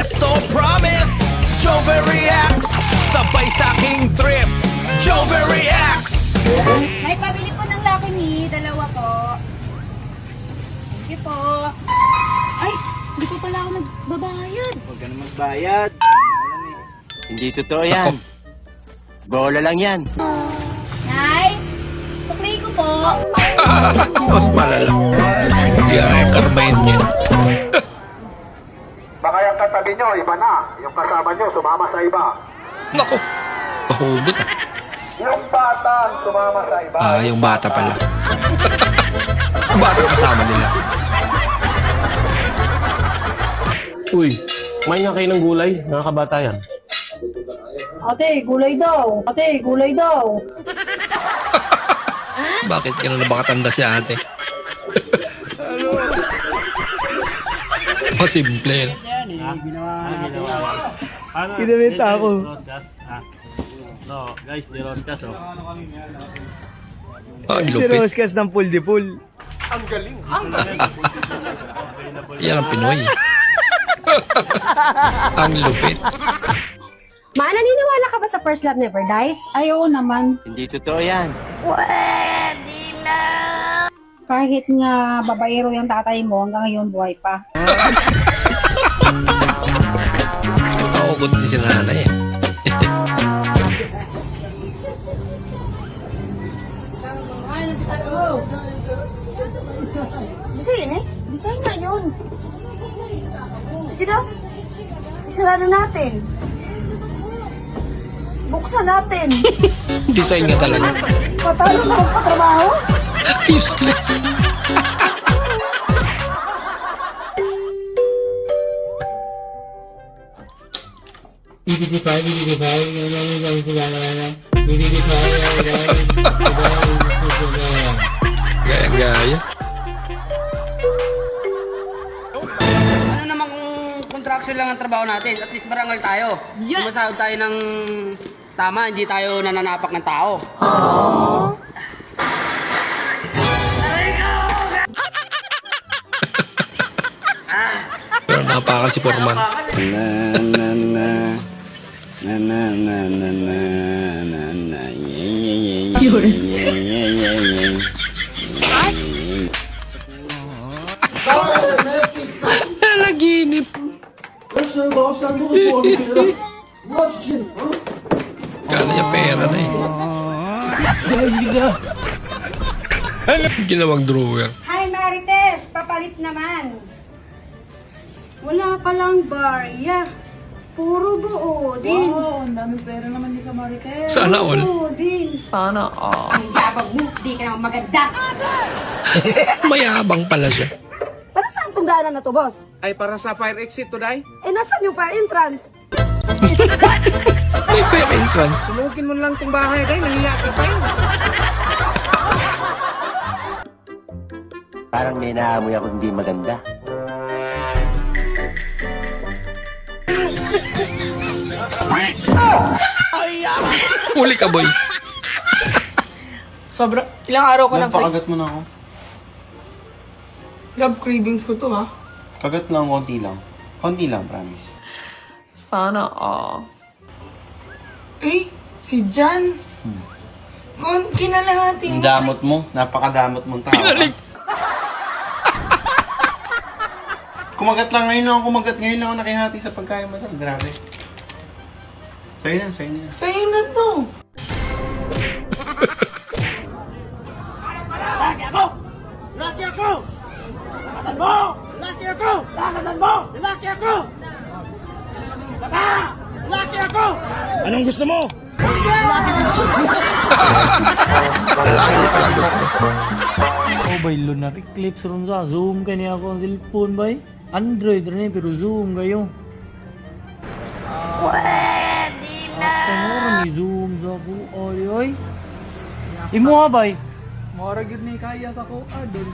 Esto promise, Jovery X, sabay sa aking trip, Jovery X. Nay, pabili po ng Lucky Me, dalawa po. Thank you po. Ay, hindi po pala ako nagbabayad. Huwag ka na magbayad. Hindi totoo yan. Bola lang yan. Nay, sukli ko po. Mas malala. Hindi ay karmain niya. Baka yung katabi nyo, iba na. Yung kasama nyo, sumama sa iba. Nako, pahugot ah. Yung batang sumama sa iba. Ah, yung bata pala. Yung bata kasama nila. Uy, kumain nga kayo ng gulay, mga kabata yan. Ate, gulay daw. Ate, gulay daw. Bakit gano'n na baka tanda si ate? Oh, simple. Kinamita ako. No, guys, di roskas oh. Oh, ang Si lupit. Roscas ng pool de pool. Yan ang Pinoy. Ang lupit. Ma, naniniwala ka ba sa first love never dies? Ay, oo naman. Hindi totoo yan. Kahit nga babaero yung tatay mo, hanggang ngayon buhay pa. Pahugot din si nanay eh. Bisaya na eh. Bisaya na yun. Sige daw. Isarado natin. Buksan natin. Design nga talaga. Patalo na ang patrabaho. Useless. Gaya-gaya. Ano naman kung contraction lang ang trabaho natin? At least marangal tayo. Yes! Sumasahod tayo ng tama, hindi tayo nananapak ng tao. Pero napakal si Foreman. Nalaginip. Kala niya pera na eh. Ginawang drawer. Hi, Marites. Papalit naman. Wala palang barya. Puro buo din. Wow, ang daming pera naman ni Kamarites. Sana all. Buo din. Sana Ang yabang mo, di ka naman maganda. Mayabang pala siya. Para saan itong daanan na to, boss? Ay, para sa fire exit today. Eh, nasan yung fire entrance? May fair entrance. Sunugin mo lang itong bahay, day. Nahiya ka pa yun. Parang may naamoy ako hindi maganda. Huli ka, boy. Sobra, ilang araw ko Pakagat mo na ako. love cravings ko to, ha? Kagat lang, konti lang. Konti lang, promise. Sana, Eh, si Jan. Kinalahati Ang damot mo. Napakadamot mong tao. Pinalik. Kumagat lang ngayon ako. Kumagat ngayon lang ako nakihati sa pagkain mo. Grabe. Sa'yo na, sa'yo na. Sa'yo na to. Anong gusto mo? Lagi pala gusto. Oh bay, lunar eclipse ron sa zoom kani ako ang cellphone bay. Android rin pero zoom kayo. Pwede na. Ako ni zoom sa ko oy oy. Imo ha bay. Mora gid ni kaya sa ko adol.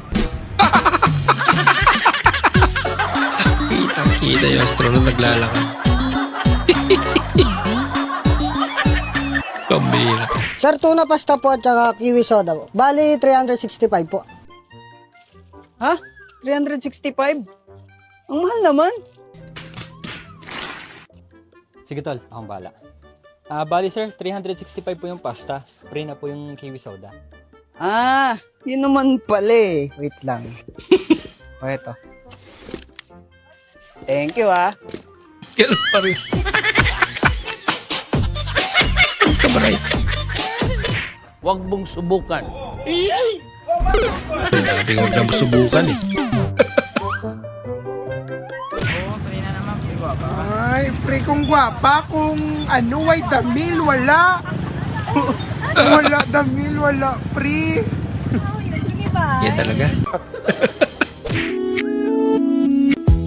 Kita yung astronaut naglalakad. Pambira. Sir, tuna pasta po at saka kiwi soda po. Bali, 365 po. Ha? 365? Ang mahal naman. Sige tol, akong bala. Bali sir, 365 po yung pasta. Free na po yung kiwi soda. Ah, yun naman pala eh. Wait lang. O, eto. Thank you ah. Ganun pa rin. Kabray. Huwag mong subukan. Sabi huwag na subukan eh. Ay, pre kong gwapa. Kung ano ay damil, wala. Wala damil, wala pre. Yan talaga.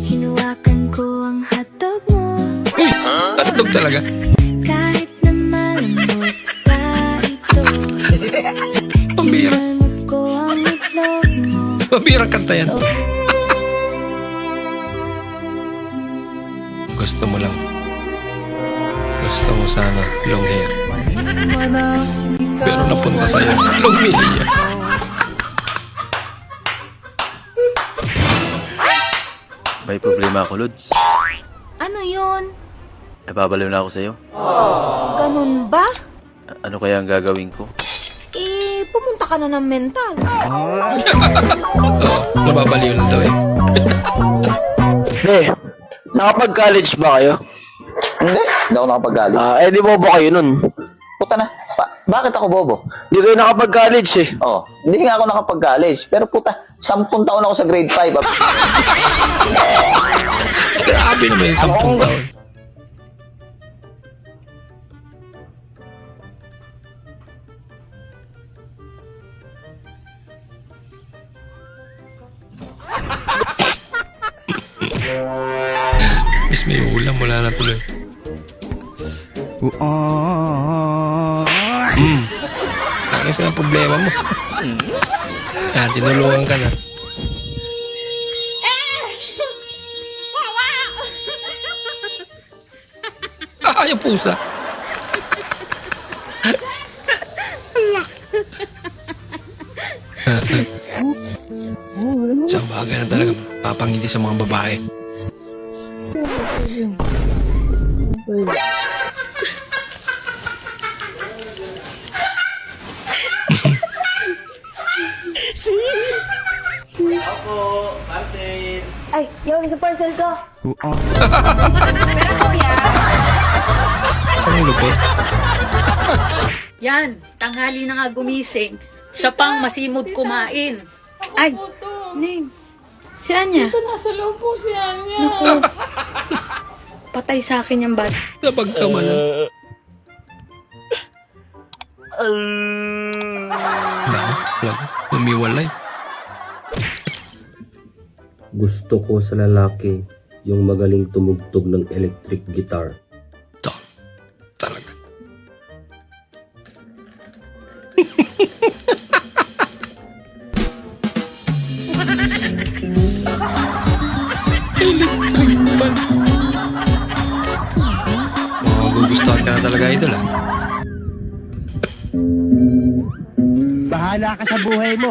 Hinuwakan ko ang hotdog mo. Uy! Hotdog talaga. Kahit na malambot pa ito. Pambira. Hinalmot ko ang itlog mo. Pambira kanta yan. Gusto mo lang. Gusto mo sana long hair. Pero napunta sa'yo long media. May problema ako, Lods. Ano yun? Napabaliw na ako sa'yo. Ganun ba? Ano kaya ang gagawin ko? Pumunta ka na ng mental. Oo, nababaliw na daw eh. Pre, nakapag-college ba kayo? Hindi ako nakapag-college. Di bobo kayo nun. Puta na, bakit ako bobo? Hindi kayo nakapag-college eh. Oh, hindi nga ako nakapag-college. Pero puta, 10 taon ako sa grade 5. Grabe naman yung 10 taon. Miss, may ulam, wala na tuloy. Ayos na ang problema mo. Tinulungan ka na. Yung pusa. Isang bagay na talaga papangiti sa mga babae. Ay, yung isa parcel ko. Pero kuya, Ang lupit. Yan, tanghali na nga gumising. Siya pang masimod kumain. Ay, Ning, si Anya. nasa loob po si Anya. Naku, patay sa akin yung bata. Napagkamalan. Umiwalay. Gusto ko sa lalaki yung magaling tumugtog ng electric guitar. Ito. Talaga. Magugustuhan ka na talaga, idol, ah. Bahala ka sa buhay mo.